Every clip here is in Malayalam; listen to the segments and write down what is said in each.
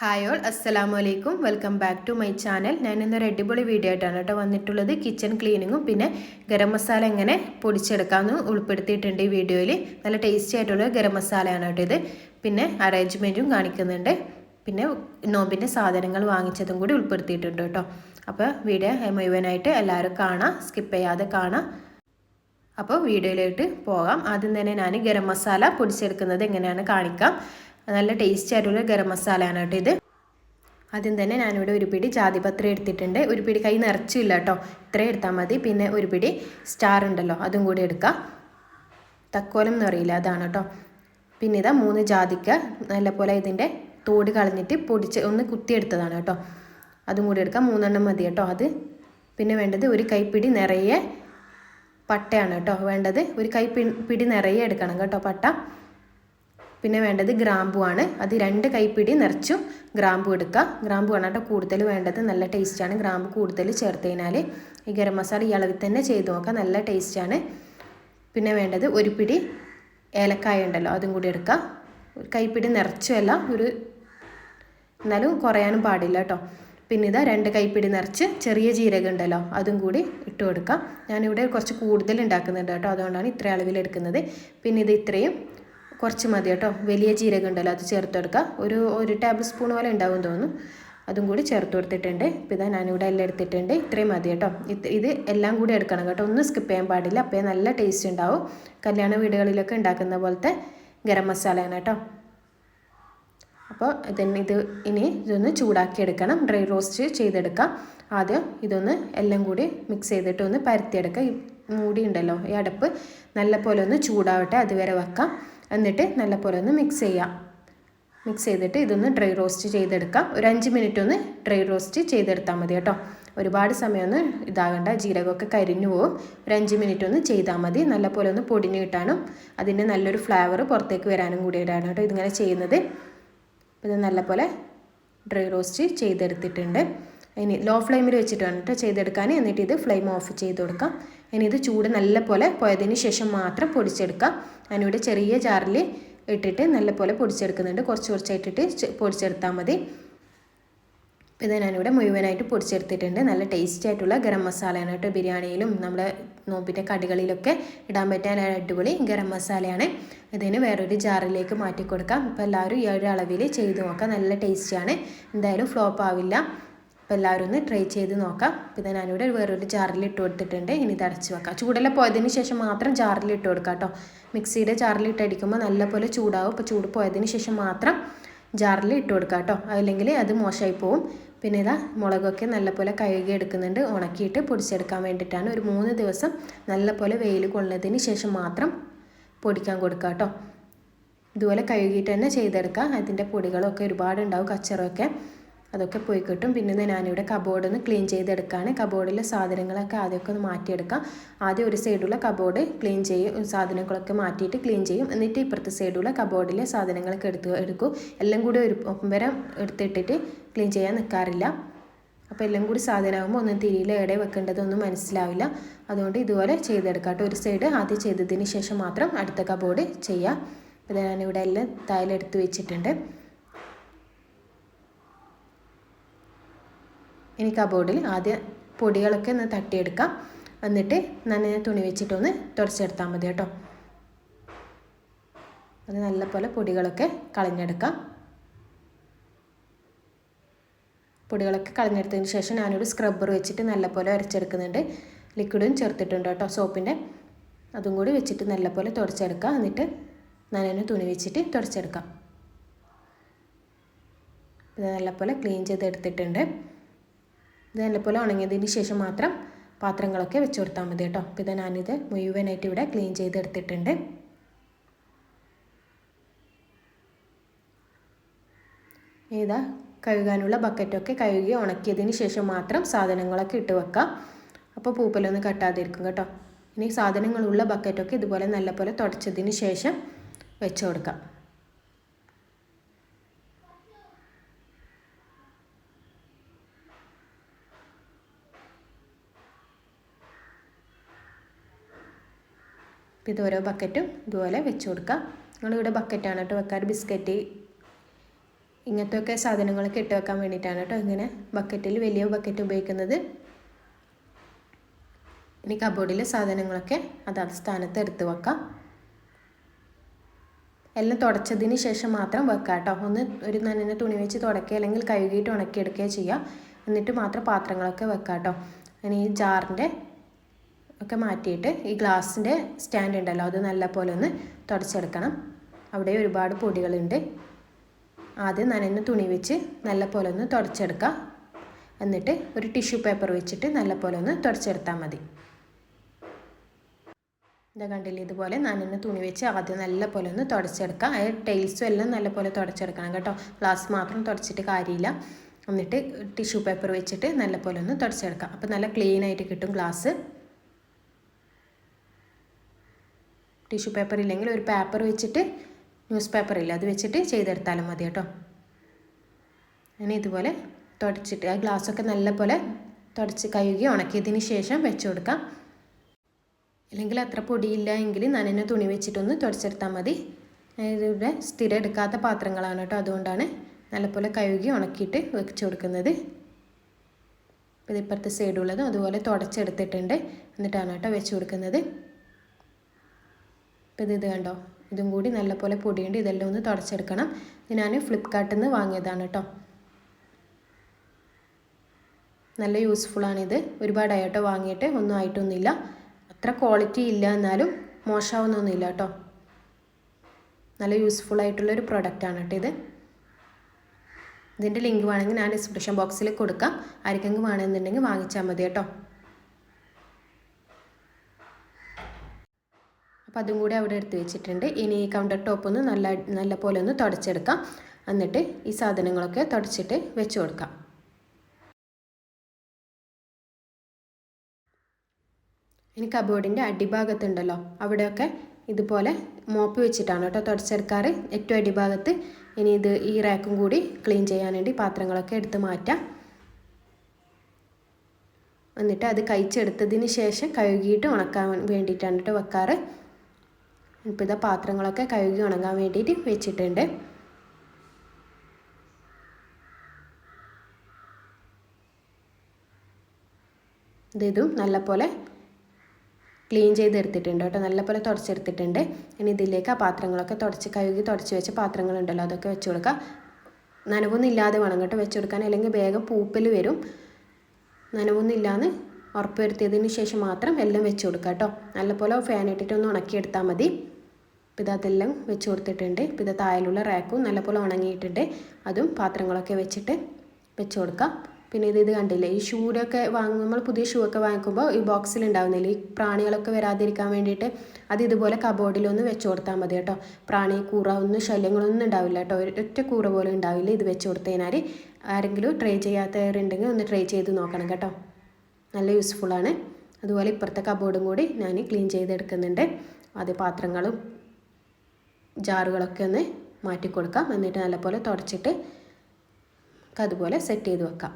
ഹായ് ഓൾ, അസ്സലാമു അലൈക്കും. Welcome back to my channel. ഞാൻ ഇന്നൊരു അടിപൊളി വീഡിയോ ആയിട്ടാണ് കേട്ടോ വന്നിട്ടുള്ളത്. കിച്ചൺ ക്ലീനിങ്ങും പിന്നെ ഗരം മസാല എങ്ങനെ പൊടിച്ചെടുക്കാമെന്ന് ഉൾപ്പെടുത്തിയിട്ടുണ്ട് ഈ വീഡിയോയിൽ. നല്ല ടേസ്റ്റി ആയിട്ടുള്ള ഗരം മസാലയാണ് കേട്ടോ ഇത്. പിന്നെ അറേഞ്ച്മെൻറ്റും കാണിക്കുന്നുണ്ട്. പിന്നെ നോമ്പിൻ്റെ സാധനങ്ങൾ വാങ്ങിച്ചതും കൂടി ഉൾപ്പെടുത്തിയിട്ടുണ്ട് കേട്ടോ. അപ്പോൾ വീഡിയോ മുഴുവനായിട്ട് എല്ലാവരും കാണാം, സ്കിപ്പ് ചെയ്യാതെ കാണാം. അപ്പോൾ വീഡിയോയിലോട്ട് പോകാം. ആദ്യം തന്നെ ഞാൻ ഗരം മസാല പൊടിച്ചെടുക്കുന്നത് എങ്ങനെയാണ് കാണിക്കാം. നല്ല ടേസ്റ്റി ആയിട്ടുള്ള ഗരം മസാലയാണ് കേട്ടോ ഇത്. ആദ്യം തന്നെ ഞാനിവിടെ ഒരു പിടി ജാതിപത്രി എടുത്തിട്ടുണ്ട്. ഒരു പിടി കൈ നിറച്ചില്ല കേട്ടോ, ഇത്രയും എടുത്താൽ മതി. പിന്നെ ഒരു പിടി സ്റ്റാർ ഉണ്ടല്ലോ, അതും കൂടി എടുക്കാം. തക്കോലം എന്ന് അറിയില്ല, അതാണ് കേട്ടോ. പിന്നെ ഇതാ 3 ജാതിക്ക നല്ലപോലെ ഇതിൻ്റെ തോട് കളഞ്ഞിട്ട് പൊടിച്ച് ഒന്ന് കുത്തിയെടുത്തതാണ് കേട്ടോ, അതും കൂടി എടുക്കാം. 3 എണ്ണം മതി കേട്ടോ അത്. പിന്നെ വേണ്ടത് ഒരു കൈപ്പിടി നിറയെ പട്ടയാണ് കേട്ടോ വേണ്ടത്. ഒരു കൈപ്പിടി നിറയെ എടുക്കണം കേട്ടോ പട്ട. പിന്നെ വേണ്ടത് ഗ്രാമ്പുവാണ്. അത് 2 കൈപ്പിടി നിറച്ചും ഗ്രാമ്പു എടുക്കുക. ഗ്രാമ്പു ആണ് കേട്ടോ കൂടുതൽ വേണ്ടത്. നല്ല ടേസ്റ്റാണ് ഗ്രാമ്പു കൂടുതൽ ചേർത്ത് കഴിഞ്ഞാൽ. ഈ ഗരം മസാല ഈ അളവിൽ തന്നെ ചെയ്ത് നോക്കാം, നല്ല ടേസ്റ്റാണ്. പിന്നെ വേണ്ടത് ഒരു പിടി ഏലക്കായ ഉണ്ടല്ലോ, അതും കൂടി എടുക്കുക. ഒരു കൈപ്പിടി നിറച്ചുമല്ല, എന്നാലും കുറയാനും പാടില്ല കേട്ടോ. പിന്നെ ഇതാ 2 കൈപ്പിടി നിറച്ച് ചെറിയ ജീരകം ഉണ്ടല്ലോ, അതും കൂടി ഇട്ട് കൊടുക്കാം. ഞാനിവിടെ കുറച്ച് കൂടുതൽ ഉണ്ടാക്കുന്നുണ്ട് കേട്ടോ, അതുകൊണ്ടാണ് ഇത്ര അളവിൽ എടുക്കുന്നത്. പിന്നെ ഇത് ഇത്രയും കുറച്ച് മതി കേട്ടോ. വലിയ ജീരകം ഉണ്ടല്ലോ, അത് ചേർത്ത് കൊടുക്കുക. ഒരു ടേബിൾ സ്പൂൺ പോലെ ഉണ്ടാവും തോന്നുന്നു, അതും കൂടി ചേർത്ത് കൊടുത്തിട്ടുണ്ട്. ഇപ്പോൾ ഇതാ ഞാനിവിടെ എല്ലാം എടുത്തിട്ടുണ്ട്. ഇത്രയും മതി കേട്ടോ. ഇത് എല്ലാം കൂടി എടുക്കണം കേട്ടോ, ഒന്നും സ്കിപ്പ് ചെയ്യാൻ പാടില്ല. അപ്പോൾ നല്ല ടേസ്റ്റ് ഉണ്ടാവും. കല്യാണ വീടുകളിലൊക്കെ ഉണ്ടാക്കുന്ന പോലത്തെ ഗരം മസാലയാണ് കേട്ടോ. അപ്പോൾ ഇതൊന്ന് ചൂടാക്കി എടുക്കണം, ഡ്രൈ റോസ്റ്റ് ചെയ്തെടുക്കാം. ആദ്യം ഇതൊന്ന് എല്ലാം കൂടി മിക്സ് ചെയ്തിട്ട് ഒന്ന് പരത്തിയെടുക്കാം. ഈ മൂടി ഉണ്ടല്ലോ, ഈ അടപ്പ് നല്ല പോലെ ഒന്ന് ചൂടാവട്ടെ, അതുവരെ വെക്കാം. എന്നിട്ട് നല്ല പോലെ ഒന്ന് മിക്സ് ചെയ്തിട്ട് ഇതൊന്ന് ഡ്രൈ റോസ്റ്റ് ചെയ്തെടുക്കാം. ഒരു 5 മിനിറ്റ് ഒന്ന് ഡ്രൈ റോസ്റ്റ് ചെയ്തെടുത്താൽ മതി കേട്ടോ. ഒരുപാട് സമയമൊന്നും ഇതാകണ്ട, ജീരകമൊക്കെ കരിഞ്ഞു പോകും. ഒരു 5 മിനിറ്റ് ഒന്ന് ചെയ്താൽ മതി. നല്ല പോലെ ഒന്ന് പൊടിഞ്ഞു കിട്ടാനും അതിൻ്റെ നല്ലൊരു ഫ്ലേവർ പുറത്തേക്ക് വരാനും കൂടിയിട്ടാണ് കേട്ടോ ഇതിങ്ങനെ ചെയ്യുന്നത്. ഇത് നല്ലപോലെ ഡ്രൈ റോസ്റ്റ് ചെയ്തെടുത്തിട്ടുണ്ട്. ഇനി ലോ ഫ്ലെയിമിൽ വെച്ചിട്ട് വേണം ചെയ്തെടുക്കാൻ. എന്നിട്ട് ഇത് ഫ്ലെയിം ഓഫ് ചെയ്ത് കൊടുക്കാം. ഇനി ഇത് ചൂട് നല്ലപോലെ പോയതിന് ശേഷം മാത്രം പൊടിച്ചെടുക്കാം. ഞാനിവിടെ ചെറിയ ജാറിൽ ഇട്ടിട്ട് നല്ലപോലെ പൊടിച്ചെടുക്കുന്നുണ്ട്. കുറച്ചായിട്ടിട്ട് പൊടിച്ചെടുത്താൽ മതി. ഇത് ഞാനിവിടെ മുഴുവനായിട്ട് പൊടിച്ചെടുത്തിട്ടുണ്ട്. നല്ല ടേസ്റ്റി ആയിട്ടുള്ള ഗരം മസാലയാണ് കേട്ടോ. ബിരിയാണിയിലും നമ്മുടെ നോമ്പിൻ്റെ കടികളിലൊക്കെ ഇടാൻ പറ്റാൻ അടിപൊളി ഗരം മസാലയാണ്. ഇതിന് വേറൊരു ജാറിലേക്ക് മാറ്റി കൊടുക്കാം. അപ്പോൾ എല്ലാവരും ഈ ഒരു അളവിൽ ചെയ്ത് നോക്കാം, നല്ല ടേസ്റ്റിയാണ്. എന്തായാലും ഫ്ലോപ്പ് ആവില്ല. അപ്പോൾ എല്ലാവരും ഒന്ന് ട്രൈ ചെയ്ത് നോക്കാം. ഇത് ഞാനിവിടെ വേറൊരു ജാറിൽ ഇട്ട് കൊടുത്തിട്ടുണ്ട്. ഇനി ഇത് അടച്ച് വെക്കാം. ചൂടെല്ലാം പോയതിന് ശേഷം മാത്രം ജാറിൽ ഇട്ട് കൊടുക്കാം കേട്ടോ. മിക്സിയുടെ ജാറിൽ ഇട്ടടിക്കുമ്പോൾ നല്ലപോലെ ചൂടാവും. അപ്പോൾ ചൂട് പോയതിന് ശേഷം മാത്രം ജാറിൽ ഇട്ട് കൊടുക്കാം കേട്ടോ, അല്ലെങ്കിൽ അത് മോശമായി പോവും. പിന്നെ ഇതാ മുളകൊക്കെ നല്ലപോലെ കഴുകി എടുക്കുന്നുണ്ട്, ഉണക്കിയിട്ട് പൊടിച്ചെടുക്കാൻ വേണ്ടിയിട്ടാണ്. ഒരു 3 ദിവസം നല്ലപോലെ വെയിൽ കൊള്ളുന്നതിന് ശേഷം മാത്രം പൊടിക്കാൻ കൊടുക്കുക കേട്ടോ. ഇതുപോലെ കഴുകിയിട്ട് തന്നെ ചെയ്തെടുക്കാം. അതിൻ്റെ പൊടികളൊക്കെ ഒരുപാടുണ്ടാവും, കച്ചറൊക്കെ അതൊക്കെ പോയി കിട്ടും. പിന്നെ ഞാനിവിടെ കബോർഡ് ഒന്ന് ക്ലീൻ ചെയ്തെടുക്കുകയാണ്. കബോർഡിലെ സാധനങ്ങളൊക്കെ ആദ്യമൊക്കെ ഒന്ന് മാറ്റിയെടുക്കാം. ആദ്യം ഒരു സൈഡുള്ള കബോർഡ് ക്ലീൻ ചെയ്യും, സാധനങ്ങളൊക്കെ മാറ്റിയിട്ട് ക്ലീൻ ചെയ്യും. എന്നിട്ട് ഇപ്പുറത്തെ സൈഡുള്ള കബോർഡിലെ സാധനങ്ങളൊക്കെ എടുക്കും. എല്ലാം കൂടി ഒരു ഒപ്പരം എടുത്തിട്ടിട്ട് ക്ലീൻ ചെയ്യാൻ നിൽക്കാറില്ല. അപ്പോൾ എല്ലാം കൂടി സാധനമാകുമ്പോൾ ഒന്നും തിരിയില്ല, എവിടെ വെക്കേണ്ടതൊന്നും മനസ്സിലാവില്ല. അതുകൊണ്ട് ഇതുപോലെ ചെയ്തെടുക്കാം കേട്ടോ. ഒരു സൈഡ് ആദ്യം ചെയ്തതിന് ശേഷം മാത്രം അടുത്ത കബോർഡ് ചെയ്യാം. അപ്പോൾ ഞാനിവിടെ എല്ലാം തായിലെടുത്ത് വെച്ചിട്ടുണ്ട്. ഇനി കബോർഡിൽ ആദ്യം പൊടികളൊക്കെ ഒന്ന് തട്ടിയെടുക്കാം. എന്നിട്ട് നനഞ്ഞ തുണി വെച്ചിട്ടൊന്ന് തുടച്ചെടുത്താൽ മതി കേട്ടോ. അത് നല്ലപോലെ പൊടികളൊക്കെ കളഞ്ഞെടുക്കാം. പൊടികളൊക്കെ കളഞ്ഞെടുത്തതിന് ശേഷം ഞാനൊരു സ്ക്രബ്ബർ വെച്ചിട്ട് നല്ലപോലെ ഉരച്ചെടുക്കുന്നുണ്ട്. ലിക്വിഡും ചേർത്തിട്ടുണ്ട് കേട്ടോ, സോപ്പിൻ്റെ. അതും കൂടി വെച്ചിട്ട് നല്ലപോലെ തുടച്ചെടുക്കാം. എന്നിട്ട് നനഞ്ഞ തുണി വെച്ചിട്ട് തുടച്ചെടുക്കാം. ഇത് നല്ലപോലെ ക്ലീൻ ചെയ്തെടുത്തിട്ടുണ്ട്. ഇത് നല്ലപോലെ ഉണങ്ങിയതിന് ശേഷം മാത്രം പാത്രങ്ങളൊക്കെ വെച്ച് കൊടുത്താൽ മതി കേട്ടോ. അപ്പോൾ ഇത് ഞാനിത് മുഴുവനായിട്ട് ഇവിടെ ക്ലീൻ ചെയ്തെടുത്തിട്ടുണ്ട്. ഇതാ കഴുകാനുള്ള ബക്കറ്റൊക്കെ കഴുകി ഉണക്കിയതിന് ശേഷം മാത്രം സാധനങ്ങളൊക്കെ ഇട്ട് വെക്കാം. അപ്പോൾ പൂപ്പലൊന്നും കട്ടാതിരിക്കും കേട്ടോ. ഇനി സാധനങ്ങളുള്ള ബക്കറ്റൊക്കെ ഇതുപോലെ നല്ലപോലെ തുടച്ചതിന് ശേഷം വെച്ച് കൊടുക്കാം. അപ്പോൾ ഇത് ഓരോ ബക്കറ്റും ഇതുപോലെ വെച്ച് കൊടുക്കാം. നിങ്ങളിവിടെ ബക്കറ്റാണ് കേട്ടോ വെക്കാറ്. ബിസ്ക്കറ്റ് ഇങ്ങനത്തെയൊക്കെ സാധനങ്ങളൊക്കെ ഇട്ട് വെക്കാൻ വേണ്ടിയിട്ടാണ് കേട്ടോ ഇങ്ങനെ ബക്കറ്റിൽ, വലിയ ബക്കറ്റ് ഉപയോഗിക്കുന്നത്. ഇനി കബോർഡിലെ സാധനങ്ങളൊക്കെ അതാത് സ്ഥാനത്ത് എടുത്ത് വെക്കാം. എല്ലാം തുടച്ചതിന് ശേഷം മാത്രം വെക്കാം കേട്ടോ. ഒന്ന് ഒരു നനഞ്ഞ തുണി വെച്ച് തുടക്കുക, അല്ലെങ്കിൽ കഴുകിയിട്ട് ഉണക്കിയെടുക്കുകയോ ചെയ്യുക. എന്നിട്ട് മാത്രം പാത്രങ്ങളൊക്കെ വെക്കാം കേട്ടോ. ഇനി ഈ ജാറിൻ്റെ ഒക്കെ മാറ്റിയിട്ട് ഈ ഗ്ലാസിൻ്റെ സ്റ്റാൻഡ് ഉണ്ടല്ലോ അത് നല്ല പോലെ ഒന്ന് തുടച്ചെടുക്കണം. അവിടെ ഒരുപാട് പൊടികളുണ്ട്. ആദ്യം നനഞ്ഞ തുണി വെച്ച് നല്ല പോലെ ഒന്ന് തുടച്ചെടുക്കുക. എന്നിട്ട് ഒരു ടിഷ്യൂ പേപ്പർ വെച്ചിട്ട് നല്ല പോലെ ഒന്ന് തുടച്ചെടുത്താൽ മതി. ഇതാ കണ്ടില്ലേ, ഇതുപോലെ നനഞ്ഞ തുണി വെച്ച് ആദ്യം നല്ല പോലെ ഒന്ന് തുടച്ചെടുക്കാം. അത് ടൈൽസും എല്ലാം നല്ല പോലെ തുടച്ചെടുക്കണം കേട്ടോ. ഗ്ലാസ് മാത്രം തുടച്ചിട്ട് കാര്യമില്ല. എന്നിട്ട് ടിഷ്യൂ പേപ്പർ വെച്ചിട്ട് നല്ല പോലെ ഒന്ന് തുടച്ചെടുക്കാം. അപ്പോൾ നല്ല ക്ലീൻ ആയിട്ട് കിട്ടും ഗ്ലാസ്. ടിഷ്യൂ പേപ്പർ ഇല്ലെങ്കിൽ ഒരു പേപ്പർ വെച്ചിട്ട്, ന്യൂസ് പേപ്പർ ഇല്ല, അത് വെച്ചിട്ട് ചെയ്തെടുത്താലും മതി കേട്ടോ. അങ്ങനെ ഇതുപോലെ തുടച്ചിട്ട് ആ ഗ്ലാസ്സൊക്കെ നല്ല പോലെ തുടച്ച് കഴുകി ഉണക്കിയതിന് ശേഷം വെച്ച് കൊടുക്കാം. അല്ലെങ്കിൽ അത്ര പൊടിയില്ല എങ്കിൽ നനഞ്ഞ തുണി വെച്ചിട്ടൊന്ന് തുടച്ചെടുത്താൽ മതി. ഇവിടെ സ്ഥിരം എടുക്കാത്ത പാത്രങ്ങളാണ് കേട്ടോ, അതുകൊണ്ടാണ് നല്ലപോലെ കഴുകി ഉണക്കിയിട്ട് വെച്ച് കൊടുക്കുന്നത്. ഇത് ഇപ്പുറത്തെ സൈഡുള്ളതും അതുപോലെ തുടച്ചെടുത്തിട്ടുണ്ട്. എന്നിട്ടാണ് കേട്ടോ വെച്ച് കൊടുക്കുന്നത്. അപ്പോൾ ഇത് കണ്ടോ, ഇതും കൂടി നല്ലപോലെ പൊടിയുണ്ട്. ഇതെല്ലാം ഒന്ന് തുടച്ചെടുക്കണം. ഇത് ഞാൻ ഫ്ലിപ്കാർട്ടിൽ നിന്ന് വാങ്ങിയതാണ് കേട്ടോ. നല്ല യൂസ്ഫുള്ളാണിത്. ഒരുപാടായിട്ടോ വാങ്ങിയിട്ട്, ഒന്നും ആയിട്ടൊന്നുമില്ല. അത്ര ക്വാളിറ്റി ഇല്ല, എന്നാലും മോശമാവുന്നൊന്നുമില്ല കേട്ടോ. നല്ല യൂസ്ഫുള്ളായിട്ടുള്ളൊരു പ്രൊഡക്റ്റാണ് കേട്ടോ ഇത്. ഇതിൻ്റെ ലിങ്ക് വേണമെങ്കിൽ ഞാൻ ഡിസ്ക്രിപ്ഷൻ ബോക്സിൽ കൊടുക്കാം. ആർക്കെങ്കിലും വേണമെന്നുണ്ടെങ്കിൽ വാങ്ങിച്ചാൽ മതി കേട്ടോ. അപ്പോൾ അതും കൂടി അവിടെ എടുത്ത് വെച്ചിട്ടുണ്ട്. ഇനി ഈ കൗണ്ടർ ടോപ്പ് ഒന്ന് നല്ല പോലെ ഒന്ന് തുടച്ചെടുക്കാം. എന്നിട്ട് ഈ സാധനങ്ങളൊക്കെ തുടച്ചിട്ട് വെച്ച് കൊടുക്കാം. ഇനി കബോർഡിൻ്റെ അടിഭാഗത്തുണ്ടല്ലോ അവിടെയൊക്കെ ഇതുപോലെ മോപ്പ് വെച്ചിട്ടാണ് കേട്ടോ തുടച്ചെടുക്കാറ്, ഏറ്റവും അടിഭാഗത്ത്. ഇനി ഈ റാക്കും കൂടി ക്ലീൻ ചെയ്യാൻ വേണ്ടി പാത്രങ്ങളൊക്കെ എടുത്ത് മാറ്റാം. എന്നിട്ട് അത് കഴിച്ചെടുത്തതിന് ശേഷം കഴുകിയിട്ട് ഉണക്കാൻ വേണ്ടിയിട്ടാണ് കേട്ടോ വെക്കാറ്. ഇപ്പോൾ ഇതാ പാത്രങ്ങളൊക്കെ കഴുകി ഉണങ്ങാൻ വേണ്ടിയിട്ട് വെച്ചിട്ടുണ്ട്. ഇതും നല്ലപോലെ ക്ലീൻ ചെയ്തെടുത്തിട്ടുണ്ട് കേട്ടോ, നല്ലപോലെ തുടച്ചെടുത്തിട്ടുണ്ട്. ഇനി ഇതിലേക്ക് ആ പാത്രങ്ങളൊക്കെ കഴുകി തുടച്ച് വെച്ച പാത്രങ്ങളുണ്ടല്ലോ അതൊക്കെ വെച്ച് കൊടുക്കുക. നനവൊന്നും ഇല്ലാതെ വേണം കേട്ടോ വെച്ച് കൊടുക്കാൻ, അല്ലെങ്കിൽ വേഗം പൂപ്പൽ വരും. നനവൊന്നും ഇല്ലാന്ന് ഉറപ്പ് വരുത്തിയതിന് ശേഷം മാത്രം എല്ലാം വെച്ച് കൊടുക്കുക കേട്ടോ. നല്ലപോലെ ഫാൻ ഇട്ടിട്ടൊന്ന് ഉണക്കിയെടുത്താൽ മതി. ഇപ്പോൾ ഇതെല്ലാം വെച്ച് കൊടുത്തിട്ടുണ്ട്. ഇപ്പോൾ ഇത് താഴെയുള്ള റാക്കും നല്ലപോലെ ഉണങ്ങിയിട്ടുണ്ട്. അതും പാത്രങ്ങളൊക്കെ വെച്ചിട്ട് വെച്ച് കൊടുക്കാം. പിന്നെ ഇത് കണ്ടില്ലേ, ഈ ഷൂരൊക്കെ നമ്മൾ പുതിയ ഷൂ ഒക്കെ വാങ്ങിക്കുമ്പോൾ ഈ ബോക്സിൽ ഉണ്ടാവുന്നില്ല, ഈ പ്രാണികളൊക്കെ വരാതിരിക്കാൻ വേണ്ടിയിട്ട് അത് ഇതുപോലെ കബോർഡിലൊന്ന് വെച്ച് കൊടുത്താൽ മതി കേട്ടോ. പ്രാണി, കൂറ ഒന്നും ശല്യങ്ങളൊന്നും ഉണ്ടാവില്ല കേട്ടോ. ഒറ്റ കൂറ പോലും ഉണ്ടാവില്ല ഇത് വെച്ച് കൊടുത്തതിനാൽ. ആരെങ്കിലും ട്രൈ ചെയ്യാത്തവരുണ്ടെങ്കിൽ ഒന്ന് ട്രൈ ചെയ്ത് നോക്കണം കേട്ടോ, നല്ല യൂസ്ഫുള്ളാണ്. അതുപോലെ ഇപ്പുറത്തെ കബോർഡും കൂടി ഞാൻ ക്ലീൻ ചെയ്തെടുക്കുന്നുണ്ട്. അത് പാത്രങ്ങളും ജാറുകളൊക്കെ ഒന്ന് മാറ്റി കൊടുക്കാം. എന്നിട്ട് നല്ലപോലെ തുടച്ചിട്ട് അതുപോലെ സെറ്റ് ചെയ്ത് വെക്കാം.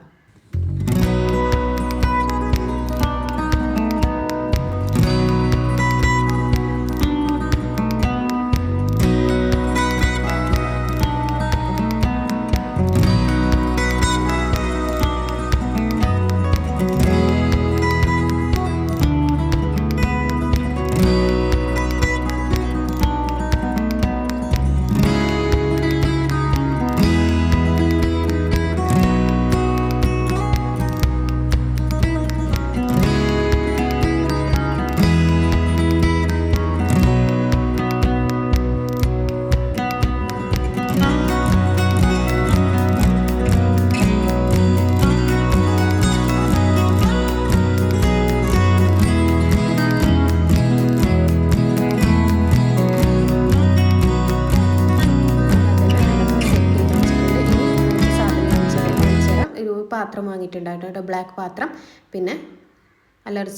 പാത്രം വാങ്ങിയിട്ടുണ്ടായിരുന്നു കേട്ടോ, ബ്ലാക്ക് പാത്രം. പിന്നെ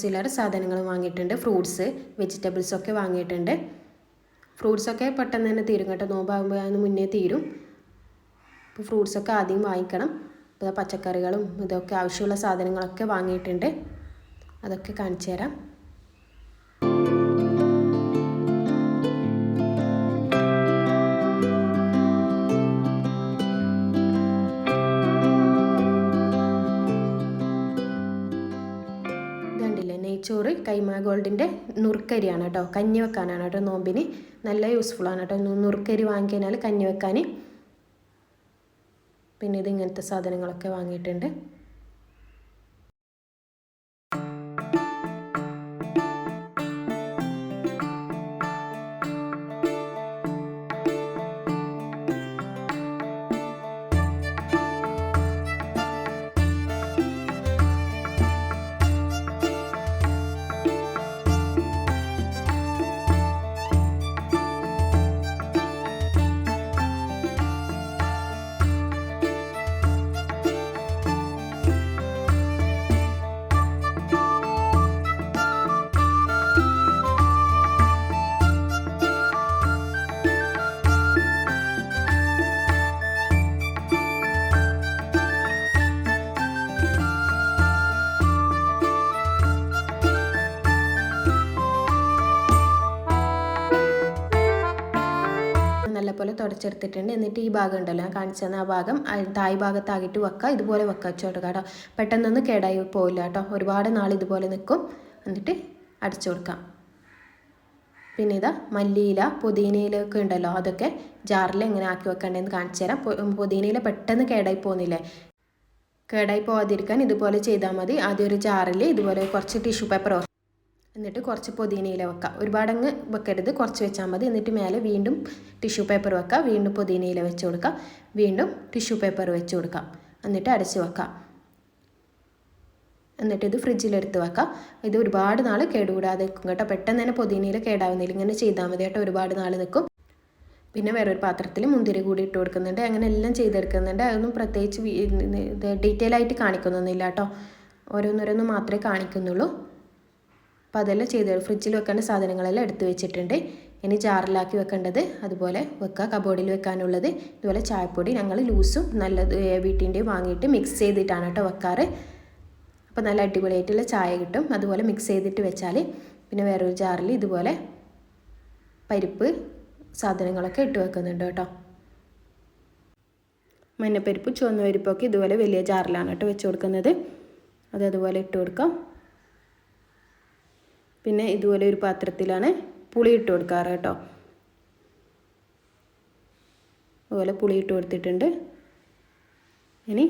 ചില്ലറ സാധനങ്ങൾ വാങ്ങിയിട്ടുണ്ട്. ഫ്രൂട്ട്സ്, വെജിറ്റബിൾസൊക്കെ വാങ്ങിയിട്ടുണ്ട്. ഫ്രൂട്ട്സൊക്കെ പെട്ടെന്ന് തന്നെ തീരും കേട്ടോ, നോമ്പാകുമ്പോൾ അതിന് മുന്നേ തീരും. അപ്പോൾ ഫ്രൂട്ട്സൊക്കെ ആദ്യം വാങ്ങിക്കണം. ഇപ്പോൾ പച്ചക്കറികളും ഇതൊക്കെ ആവശ്യമുള്ള സാധനങ്ങളൊക്കെ വാങ്ങിയിട്ടുണ്ട്. അതൊക്കെ കാണിച്ചു തരാം. കൈമ ഗോൾഡിൻ്റെ നുറുക്കരിയാണ് കേട്ടോ, കഞ്ഞി വെക്കാനാണ് കേട്ടോ നോമ്പിന് നല്ല യൂസ്ഫുള്ളാണ് കേട്ടോ. നുറുക്കരി വാങ്ങിക്കഴിഞ്ഞാൽ കഞ്ഞി വെക്കാൻ. പിന്നെ ഇത് ഇങ്ങനത്തെ സാധനങ്ങളൊക്കെ വാങ്ങിയിട്ടുണ്ട്. നല്ലപോലെ തുടച്ചെടുത്തിട്ടുണ്ട്. എന്നിട്ട് ഈ ഭാഗം ഉണ്ടല്ലോ ഞാൻ കാണിച്ചു തന്ന ആ ഭാഗം തായ് ഭാഗത്താകിട്ട് വെക്കുക. ഇതുപോലെ വെക്കുക വെച്ചോട്ട് കേട്ടോ, പെട്ടെന്നൊന്നും കേടായി പോവില്ല കേട്ടോ, ഒരുപാട് നാൾ ഇതുപോലെ നിൽക്കും. എന്നിട്ട് അടിച്ചു കൊടുക്കാം. പിന്നെ ഇതാ മല്ലിയില പുതിനയിലൊക്കെ ഉണ്ടല്ലോ, അതൊക്കെ ജാറിൽ എങ്ങനെ ആക്കി വെക്കേണ്ടതെന്ന് കാണിച്ചു തരാം. പുതിനയില പെട്ടെന്ന് കേടായി പോകുന്നില്ലേ, കേടായി പോകാതിരിക്കാൻ ഇതുപോലെ ചെയ്താൽ മതി. ആദ്യം ഒരു ജാറിൽ ഇതുപോലെ കുറച്ച് ടിഷ്യൂ പേപ്പർ, എന്നിട്ട് കുറച്ച് പുതിനയില വെക്കുക. ഒരുപാടങ്ങ് വെക്കരുത്, കുറച്ച് വെച്ചാൽ മതി. എന്നിട്ട് മേലെ വീണ്ടും ടിഷ്യൂ പേപ്പർ വെക്കുക, വീണ്ടും പുതിനയില വെച്ച് കൊടുക്കുക, വീണ്ടും ടിഷ്യൂ പേപ്പർ വെച്ച് കൊടുക്കുക. എന്നിട്ട് അടച്ച് വെക്കുക. എന്നിട്ട് ഇത് ഫ്രിഡ്ജിലെടുത്ത് വെക്കാം. ഇത് ഒരുപാട് നാൾ കേടുകൂടാതെ നിൽക്കും കേട്ടോ, പെട്ടെന്ന് തന്നെ പുതിനയില കേടാവുന്നില്ല. ഇങ്ങനെ ചെയ്താൽ മതി കേട്ടോ, ഒരുപാട് നാൾ നിൽക്കും. പിന്നെ വേറൊരു പാത്രത്തിൽ മുന്തിരി കൂടി ഇട്ട് കൊടുക്കുന്നുണ്ട്. അങ്ങനെ എല്ലാം ചെയ്തെടുക്കുന്നുണ്ട്. അതൊന്നും പ്രത്യേകിച്ച് ഡീറ്റെയിൽ ആയിട്ട് കാണിക്കുന്നൊന്നുമില്ല കേട്ടോ, ഓരോന്നോരോന്നും മാത്രമേ കാണിക്കുന്നുള്ളൂ. അപ്പോൾ അതെല്ലാം ചെയ്ത് ഫ്രിഡ്ജിൽ വെക്കേണ്ട സാധനങ്ങളെല്ലാം എടുത്ത് വെച്ചിട്ടുണ്ട്. ഇനി ജാറിലാക്കി വെക്കേണ്ടത് അതുപോലെ വെക്കുക. കബോർഡിൽ വെക്കാനുള്ളത് ഇതുപോലെ ചായപ്പൊടി ഞങ്ങൾ ലൂസും നല്ലത് വീട്ടിൻ്റെയും വാങ്ങിയിട്ട് മിക്സ് ചെയ്തിട്ടാണ് കേട്ടോ വെക്കാറ്. അപ്പോൾ നല്ല അടിപൊളിയായിട്ടുള്ള ചായ കിട്ടും. അതുപോലെ മിക്സ് ചെയ്തിട്ട് വെച്ചാൽ. പിന്നെ വേറൊരു ജാറിൽ ഇതുപോലെ പരിപ്പ് സാധനങ്ങളൊക്കെ ഇട്ട് വെക്കുന്നുണ്ട് കേട്ടോ. മഞ്ഞപ്പരിപ്പ് ചുവന്ന പരിപ്പൊക്കെ ഇതുപോലെ വലിയ ജാറിലാണ് കേട്ടോ വെച്ച് കൊടുക്കുന്നത്. അതുപോലെ ഇട്ട് കൊടുക്കാം. പിന്നെ ഇതുപോലെ ഒരു പാത്രത്തിലാണ് പുളി ഇട്ട് കൊടുക്കാറ് കേട്ടോ. അതുപോലെ പുളി ഇട്ട് കൊടുത്തിട്ടുണ്ട്. ഇനി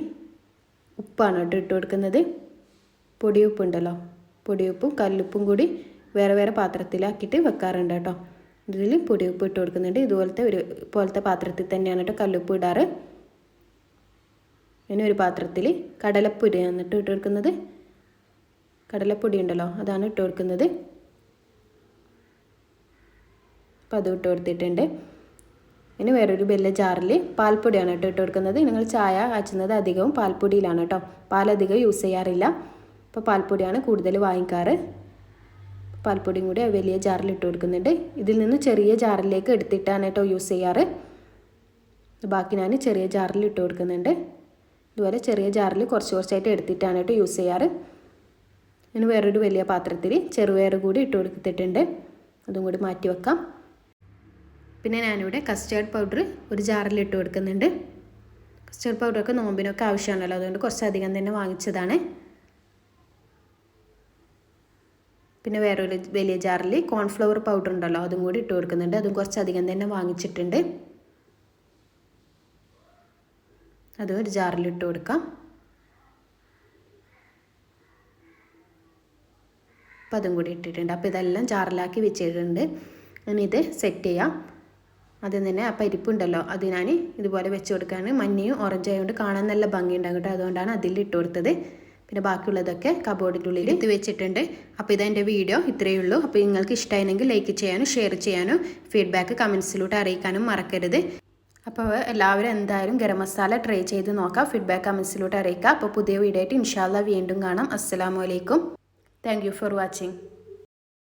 ഉപ്പാണ് കേട്ടോ ഇട്ട് കൊടുക്കുന്നത്. പൊടിയുപ്പുണ്ടല്ലോ, പൊടിയുപ്പും കല്ലുപ്പും കൂടി വേറെ വേറെ പാത്രത്തിലാക്കിയിട്ട് വെക്കാറുണ്ട് കേട്ടോ. ഇതിൽ പൊടിയുപ്പ് ഇട്ട് കൊടുക്കുന്നുണ്ട്. പോലത്തെ പാത്രത്തിൽ തന്നെയാണ് കേട്ടോ കല്ലുപ്പ് ഇടാറ്. ഇനി ഒരു പാത്രത്തിൽ കടലപ്പൊടിയാണ് ഇട്ട് കൊടുക്കുന്നത്. കടലപ്പൊടി ഉണ്ടല്ലോ അതാണ് ഇട്ട് കൊടുക്കുന്നത്. അപ്പോൾ അതും ഇട്ട് കൊടുത്തിട്ടുണ്ട്. ഇനി വേറൊരു വലിയ ജാറിൽ പാൽപ്പൊടിയാണ് ഇട്ട് കൊടുക്കുന്നത്. നിങ്ങൾ ചായ കാച്ചുന്നത് അധികവും പാൽപ്പൊടിയിലാണ് കേട്ടോ, പാലധികം യൂസ് ചെയ്യാറില്ല. അപ്പോൾ പാൽപ്പൊടിയാണ് കൂടുതൽ വാങ്ങിക്കാറ്. പാൽപ്പൊടിയും കൂടി വലിയ ജാറിൽ ഇട്ട് കൊടുക്കുന്നുണ്ട്. ഇതിൽ നിന്ന് ചെറിയ ജാറിലേക്ക് എടുത്തിട്ടാണ് കേട്ടോ യൂസ് ചെയ്യാറ്. ബാക്കി ഞാൻ ചെറിയ ജാറിൽ ഇട്ട് കൊടുക്കുന്നുണ്ട്. ഇതുപോലെ ചെറിയ ജാറിൽ കുറച്ച് കുറച്ചായിട്ട് എടുത്തിട്ടാണ് കേട്ടോ യൂസ് ചെയ്യാറ്. ഇനി വേറൊരു വലിയ പാത്രത്തിൽ ചെറുപയർ കൂടി ഇട്ട് കൊടുത്തിട്ടുണ്ട്. അതും കൂടി മാറ്റി വെക്കാം. പിന്നെ ഞാനിവിടെ കസ്റ്റേർഡ് പൗഡർ ഒരു ജാറിൽ ഇട്ട് കൊടുക്കുന്നുണ്ട്. കസ്റ്റേർഡ് പൗഡറൊക്കെ നോമ്പിനൊക്കെ ആവശ്യമാണല്ലോ, അതുകൊണ്ട് കുറച്ചധികം തന്നെ വാങ്ങിച്ചതാണ്. പിന്നെ വേറൊരു വലിയ ജാറിൽ കോൺഫ്ലവർ പൗഡർ ഉണ്ടല്ലോ അതും കൂടി ഇട്ട് കൊടുക്കുന്നുണ്ട്. അതും കുറച്ചധികം തന്നെ വാങ്ങിച്ചിട്ടുണ്ട്. അതും ഒരു ജാറിൽ ഇട്ട് കൊടുക്കാം. അപ്പോൾ അതും കൂടി ഇട്ടിട്ടുണ്ട്. അപ്പോൾ ഇതെല്ലാം ജാറിലാക്കി വെച്ചിട്ടുണ്ട്. ഇനി ഇത് സെറ്റ് ചെയ്യാം. അതിൽ തന്നെ ആ പരിപ്പുണ്ടല്ലോ അത് ഞാൻ ഇതുപോലെ വെച്ച് കൊടുക്കുകയാണ്. മഞ്ഞയും ഓറഞ്ച് ആയതുകൊണ്ട് കാണാൻ നല്ല ഭംഗിയുണ്ടാകും കേട്ടോ, അതുകൊണ്ടാണ് അതിൽ ഇട്ട് കൊടുത്തത്. പിന്നെ ബാക്കിയുള്ളതൊക്കെ കബോർഡിൻ്റെ ഉള്ളിൽ എടുത്ത് വെച്ചിട്ടുണ്ട്. അപ്പോൾ ഇതെൻ്റെ വീഡിയോ ഇത്രയേ ഉള്ളൂ. അപ്പോൾ നിങ്ങൾക്ക് ഇഷ്ടമായെങ്കിൽ ലൈക്ക് ചെയ്യാനും ഷെയർ ചെയ്യാനും ഫീഡ്ബാക്ക് കമൻസിലൂടെ അറിയിക്കാനും മറക്കരുത്. അപ്പോൾ എല്ലാവരും എന്തായാലും ഗരം മസാല ട്രൈ ചെയ്ത് നോക്കാം, ഫീഡ്ബാക്ക് കമൻസിലൂടെ അറിയിക്കുക. അപ്പോൾ പുതിയ വീഡിയോ ആയിട്ട് ഇൻഷാ അല്ലാഹ് വീണ്ടും കാണാം. അസ്സലാമു അലൈക്കും. Thank you for watching.